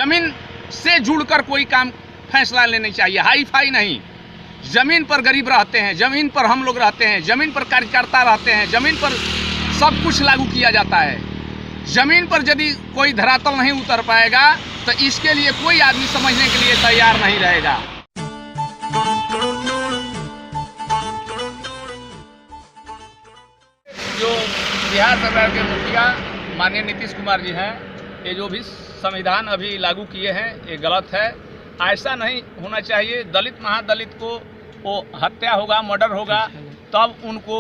जमीन से जुड़कर कोई काम फैसला लेना चाहिए, हाई फाई नहीं। जमीन पर गरीब रहते हैं, जमीन पर हम लोग रहते हैं, जमीन पर कार्यकर्ता रहते हैं, जमीन पर सब कुछ लागू किया जाता है। जमीन पर यदि कोई धरातल नहीं उतर पाएगा तो इसके लिए कोई आदमी समझने के लिए तैयार नहीं रहेगा। जो बिहार सरकार के मुखिया माननीय नीतीश कुमार जी हैं, ये जो भी संविधान अभी लागू किए हैं ये गलत है। ऐसा नहीं होना चाहिए। दलित महादलित को वो हत्या होगा, मर्डर होगा तब उनको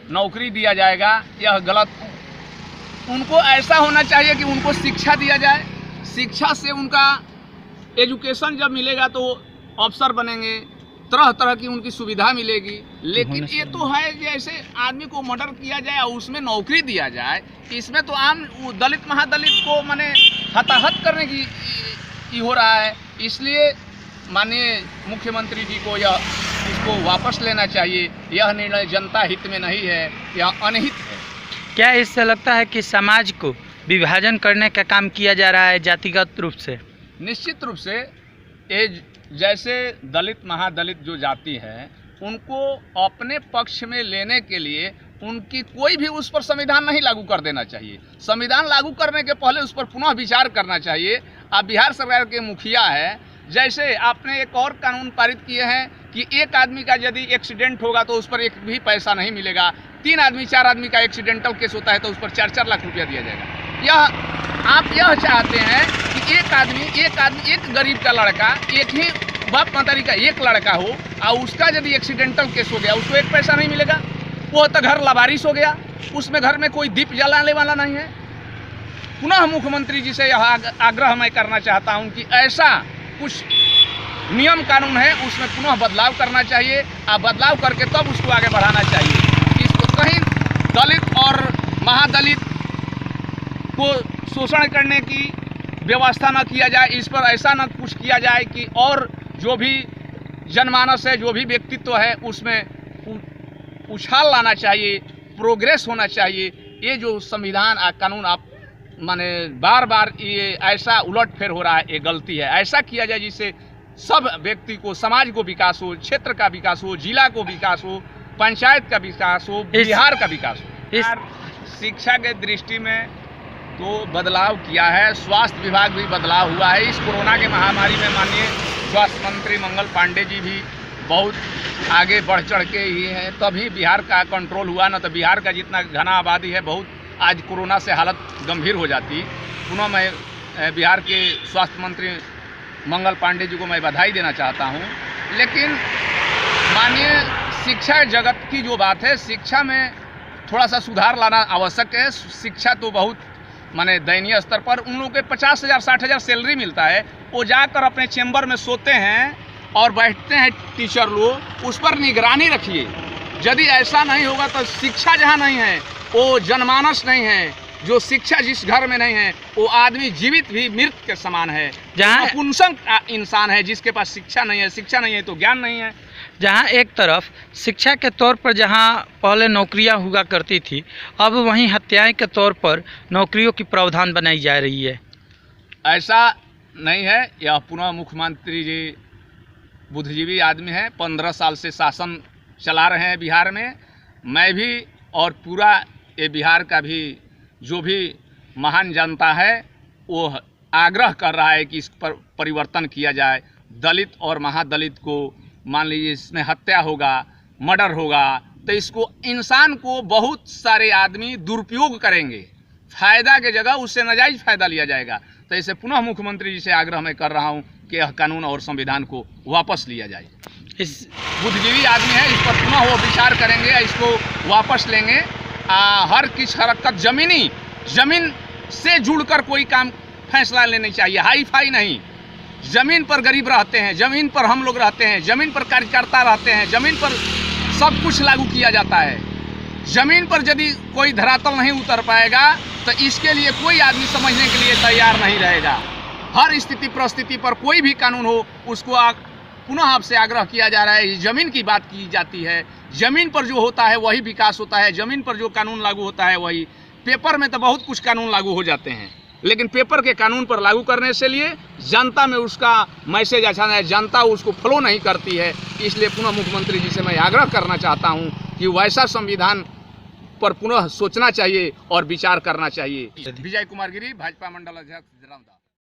नौकरी दिया जाएगा, यह गलत। उनको ऐसा होना चाहिए कि उनको शिक्षा दिया जाए, शिक्षा से उनका एजुकेशन जब मिलेगा तो अफसर बनेंगे, तरह तरह की उनकी सुविधा मिलेगी। लेकिन ये तो है जैसे आदमी को मर्डर किया जाए और उसमें नौकरी दिया जाए, इसमें तो आम दलित महादलित को माने हताहत करने की हो रहा है। इसलिए माननीय मुख्यमंत्री जी को इसको वापस लेना चाहिए। यह निर्णय जनता हित में नहीं है, यह अनहित है। क्या इससे लगता है कि समाज को विभाजन करने का काम किया जा रहा है जातिगत रूप से? निश्चित रूप से ये जैसे दलित महादलित जो जाति है उनको अपने पक्ष में लेने के लिए उनकी कोई भी उस पर संविधान नहीं लागू कर देना चाहिए। संविधान लागू करने के पहले उस पर पुनः विचार करना चाहिए। आप बिहार सरकार के मुखिया है, जैसे आपने एक और कानून पारित किए हैं कि एक आदमी का यदि एक्सीडेंट होगा तो उस पर एक भी पैसा नहीं मिलेगा। 3 आदमी 4 आदमी का एक्सीडेंटल केस होता है तो उस पर 4-4 लाख रुपया दिया जाएगा। यह आप यह चाहते हैं कि एक गरीब का लड़का, एक ही बाप मातारी का एक लड़का हो और उसका यदि एक्सीडेंटल केस हो गया उसको एक पैसा नहीं मिलेगा। वो तो घर लावारिस हो गया, उसमें घर में कोई दीप जलाने वाला नहीं है। पुनः मुख्यमंत्री जी से यह आग्रह मैं करना चाहता हूं कि ऐसा कुछ नियम कानून है उसमें पुनः बदलाव करना चाहिए और बदलाव करके तब उसको आगे बढ़ाना चाहिए। इसको कहीं दलित और महादलित को शोषण करने की व्यवस्था न किया जाए, इस पर ऐसा न कुछ किया जाए कि और जो भी जनमानस है, जो भी व्यक्तित्व है उसमें उछाल लाना चाहिए, प्रोग्रेस होना चाहिए। ये जो संविधान कानून आप माने बार बार ये ऐसा उलटफेर हो रहा है, ये गलती है। ऐसा किया जाए जिससे सब व्यक्ति को, समाज को विकास हो, क्षेत्र का विकास हो, जिला को विकास हो, पंचायत का विकास हो, बिहार का विकास हो। शिक्षा के दृष्टि में तो बदलाव किया है, स्वास्थ्य विभाग भी बदलाव हुआ है। इस कोरोना के महामारी में माननीय स्वास्थ्य मंत्री मंगल पांडे जी भी बहुत आगे बढ़ चढ़ के ही हैं, तभी बिहार का कंट्रोल हुआ। न तो बिहार का जितना घना आबादी है बहुत आज कोरोना से हालत गंभीर हो जाती। पुनः मैं बिहार के स्वास्थ्य मंत्री मंगल पांडे जी को मैं बधाई देना चाहता हूं। लेकिन माननीय शिक्षा जगत की जो बात है, शिक्षा में थोड़ा सा सुधार लाना आवश्यक है। शिक्षा तो बहुत माने दयनीय स्तर पर, उन लोगों के 50,000 60,000 सैलरी मिलता है, वो जाकर अपने चैम्बर में सोते हैं और बैठते हैं टीचर लोग। उस पर निगरानी रखिए। यदि ऐसा नहीं होगा तो शिक्षा जहाँ नहीं है वो जनमानस नहीं है। जो शिक्षा जिस घर में नहीं है वो आदमी जीवित भी मृत के समान है। जहाँ पुंसक इंसान है जिसके पास शिक्षा नहीं है। शिक्षा नहीं है तो ज्ञान नहीं है। जहाँ एक तरफ शिक्षा के तौर पर जहाँ पहले नौकरियां हुआ करती थी, अब वहीं हत्याएं के तौर पर नौकरियों की प्रावधान बनाई जा रही है। ऐसा नहीं है। यह पुनः मुख्यमंत्री जी बुद्धिजीवी आदमी हैं, 15 साल से शासन चला रहे हैं बिहार में। मैं भी और पूरा ये बिहार का भी जो भी महान जनता है वो आग्रह कर रहा है कि इस पर परिवर्तन किया जाए। दलित और महादलित को मान लीजिए इसमें हत्या होगा, मर्डर होगा तो इसको इंसान को बहुत सारे आदमी दुरुपयोग करेंगे, फायदा के जगह उससे नाजायज फायदा लिया जाएगा। तो इसे पुनः मुख्यमंत्री जी से आग्रह मैं कर रहा हूं कि यह कानून और संविधान को वापस लिया जाए। इस बुद्धिजीवी आदमी है, इस पर पुनः वो विचार करेंगे, इसको वापस लेंगे। हर किस हरकत जमीन से जुड़कर कोई काम फैसला लेना चाहिए, हाई फाई नहीं। जमीन पर गरीब रहते हैं, जमीन पर हम लोग रहते हैं, जमीन पर कार्यकर्ता रहते हैं, जमीन पर सब कुछ लागू किया जाता है। जमीन पर यदि कोई धरातल नहीं उतर पाएगा तो इसके लिए कोई आदमी समझने के लिए तैयार नहीं रहेगा। हर स्थिति परिस्थिति पर कोई भी कानून हो उसको पुनः आपसे आग्रह किया जा रहा है। जमीन की बात की जाती है, जमीन पर जो होता है वही विकास होता है, जमीन पर जो कानून लागू होता है वही। पेपर में तो बहुत कुछ कानून लागू हो जाते हैं लेकिन पेपर के कानून पर लागू करने से लिए जनता में उसका मैसेज अच्छा है, जनता उसको फॉलो नहीं करती है। इसलिए पुनः मुख्यमंत्री जी से मैं आग्रह करना चाहता हूँ कि वैसा संविधान पर पुनः सोचना चाहिए और विचार करना चाहिए। विजय कुमार गिरी, भाजपा मंडल अध्यक्ष जरावदा।